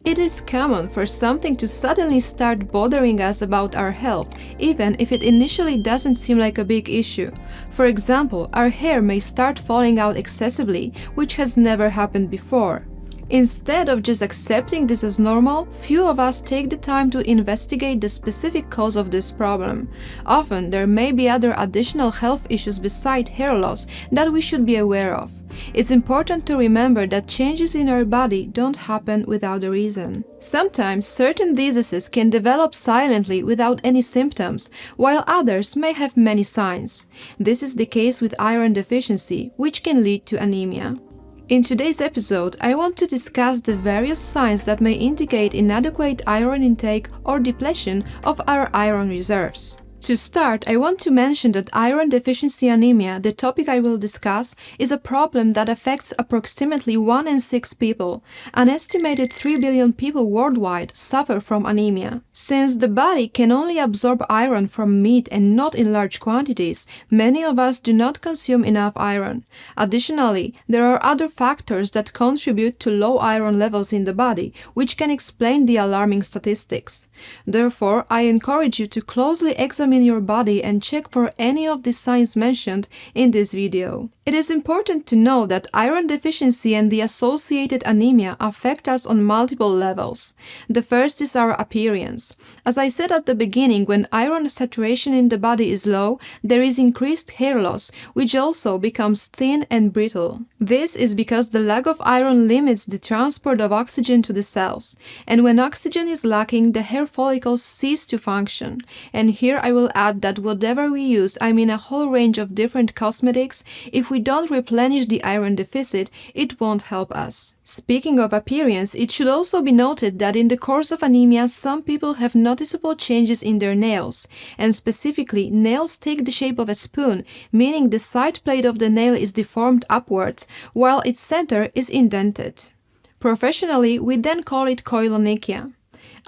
It is common for something to suddenly start bothering us about our health, even if it initially doesn't seem like a big issue. For example, our hair may start falling out excessively, which has never happened before. Instead of just accepting this as normal, few of us take the time to investigate the specific cause of this problem. Often, there may be other additional health issues beside hair loss that we should be aware of. It's important to remember that changes in our body don't happen without a reason. Sometimes certain diseases can develop silently without any symptoms, while others may have many signs. This is the case with iron deficiency, which can lead to anemia. In today's episode, I want to discuss the various signs that may indicate inadequate iron intake or depletion of our iron reserves. To start, I want to mention that iron deficiency anemia, the topic I will discuss, is a problem that affects approximately 1 in 6 people. An estimated 3 billion people worldwide suffer from anemia. Since the body can only absorb iron from meat and not in large quantities, many of us do not consume enough iron. Additionally, there are other factors that contribute to low iron levels in the body, which can explain the alarming statistics. Therefore, I encourage you to closely examine your body and check for any of the signs mentioned in this video. It is important to know that iron deficiency and the associated anemia affect us on multiple levels. The first is our appearance. As I said at the beginning, when iron saturation in the body is low, there is increased hair loss, which also becomes thin and brittle. This is because the lack of iron limits the transport of oxygen to the cells, and when oxygen is lacking, the hair follicles cease to function. And here I will add that whatever we use, I mean a whole range of different cosmetics, if we don't replenish the iron deficit, it won't help us. Speaking of appearance, it should also be noted that in the course of anemia, some people have noticeable changes in their nails, and specifically, nails take the shape of a spoon, meaning the side plate of the nail is deformed upwards, while its center is indented. Professionally, we then call it koilonychia.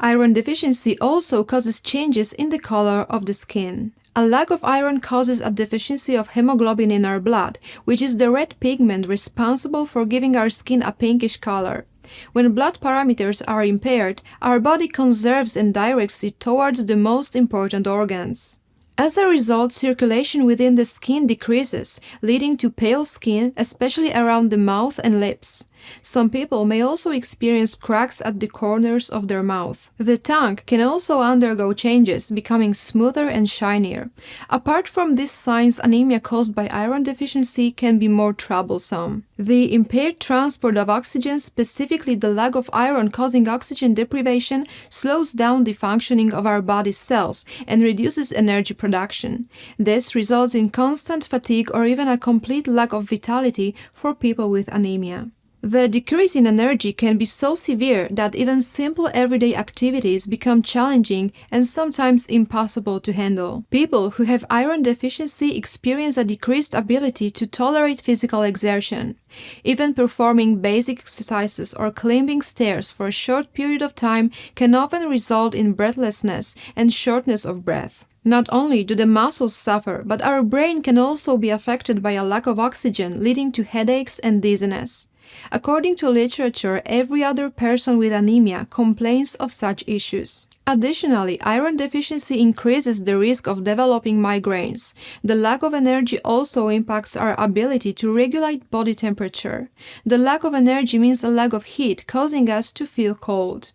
Iron deficiency also causes changes in the color of the skin. A lack of iron causes a deficiency of hemoglobin in our blood, which is the red pigment responsible for giving our skin a pinkish color. When blood parameters are impaired, our body conserves and directs it towards the most important organs. As a result, circulation within the skin decreases, leading to pale skin, especially around the mouth and lips. Some people may also experience cracks at the corners of their mouth. The tongue can also undergo changes, becoming smoother and shinier. Apart from these signs, anemia caused by iron deficiency can be more troublesome. The impaired transport of oxygen, specifically the lack of iron causing oxygen deprivation, slows down the functioning of our body's cells and reduces energy production. This results in constant fatigue or even a complete lack of vitality for people with anemia. The decrease in energy can be so severe that even simple everyday activities become challenging and sometimes impossible to handle. People who have iron deficiency experience a decreased ability to tolerate physical exertion. Even performing basic exercises or climbing stairs for a short period of time can often result in breathlessness and shortness of breath. Not only do the muscles suffer, but our brain can also be affected by a lack of oxygen, leading to headaches and dizziness. According to literature, every other person with anemia complains of such issues. Additionally, iron deficiency increases the risk of developing migraines. The lack of energy also impacts our ability to regulate body temperature. The lack of energy means a lack of heat, causing us to feel cold.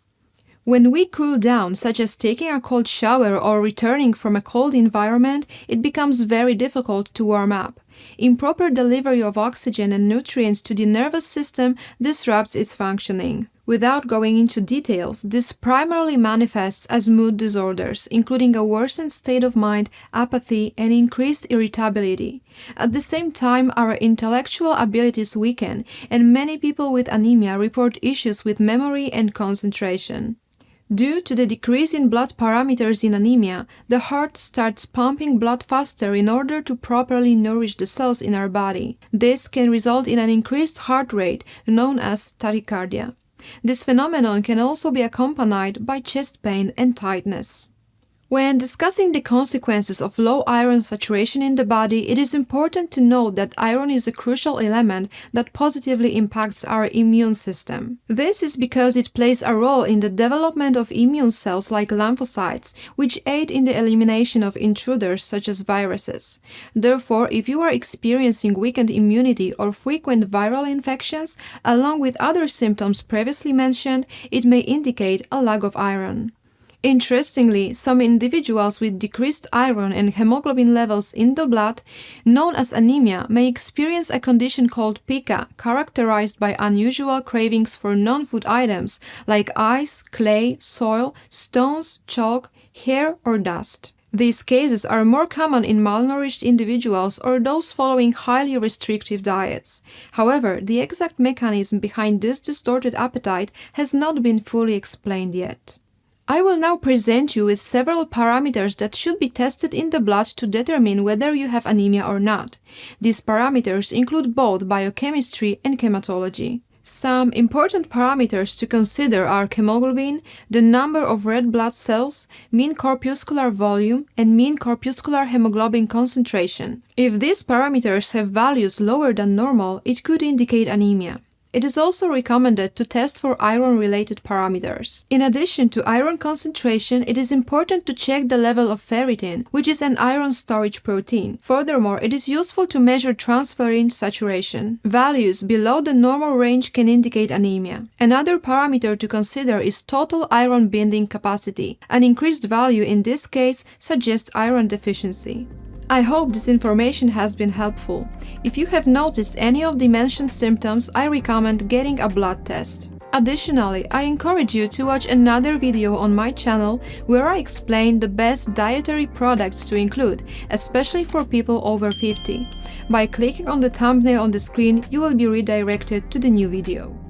When we cool down, such as taking a cold shower or returning from a cold environment, it becomes very difficult to warm up. Improper delivery of oxygen and nutrients to the nervous system disrupts its functioning. Without going into details, this primarily manifests as mood disorders, including a worsened state of mind, apathy, and increased irritability. At the same time, our intellectual abilities weaken, and many people with anemia report issues with memory and concentration. Due to the decrease in blood parameters in anemia, the heart starts pumping blood faster in order to properly nourish the cells in our body. This can result in an increased heart rate, known as tachycardia. This phenomenon can also be accompanied by chest pain and tightness. When discussing the consequences of low iron saturation in the body, it is important to note that iron is a crucial element that positively impacts our immune system. This is because it plays a role in the development of immune cells like lymphocytes, which aid in the elimination of intruders such as viruses. Therefore, if you are experiencing weakened immunity or frequent viral infections, along with other symptoms previously mentioned, it may indicate a lack of iron. Interestingly, some individuals with decreased iron and hemoglobin levels in the blood, known as anemia, may experience a condition called pica, characterized by unusual cravings for non-food items like ice, clay, soil, stones, chalk, hair, or dust. These cases are more common in malnourished individuals or those following highly restrictive diets. However, the exact mechanism behind this distorted appetite has not been fully explained yet. I will now present you with several parameters that should be tested in the blood to determine whether you have anemia or not. These parameters include both biochemistry and hematology. Some important parameters to consider are hemoglobin, the number of red blood cells, mean corpuscular volume, and mean corpuscular hemoglobin concentration. If these parameters have values lower than normal, it could indicate anemia. It is also recommended to test for iron-related parameters. In addition to iron concentration, it is important to check the level of ferritin, which is an iron storage protein. Furthermore, it is useful to measure transferrin saturation. Values below the normal range can indicate anemia. Another parameter to consider is total iron binding capacity. An increased value in this case suggests iron deficiency. I hope this information has been helpful. If you have noticed any of the mentioned symptoms, I recommend getting a blood test. Additionally, I encourage you to watch another video on my channel where I explain the best dietary products to include, especially for people over 50. By clicking on the thumbnail on the screen, you will be redirected to the new video.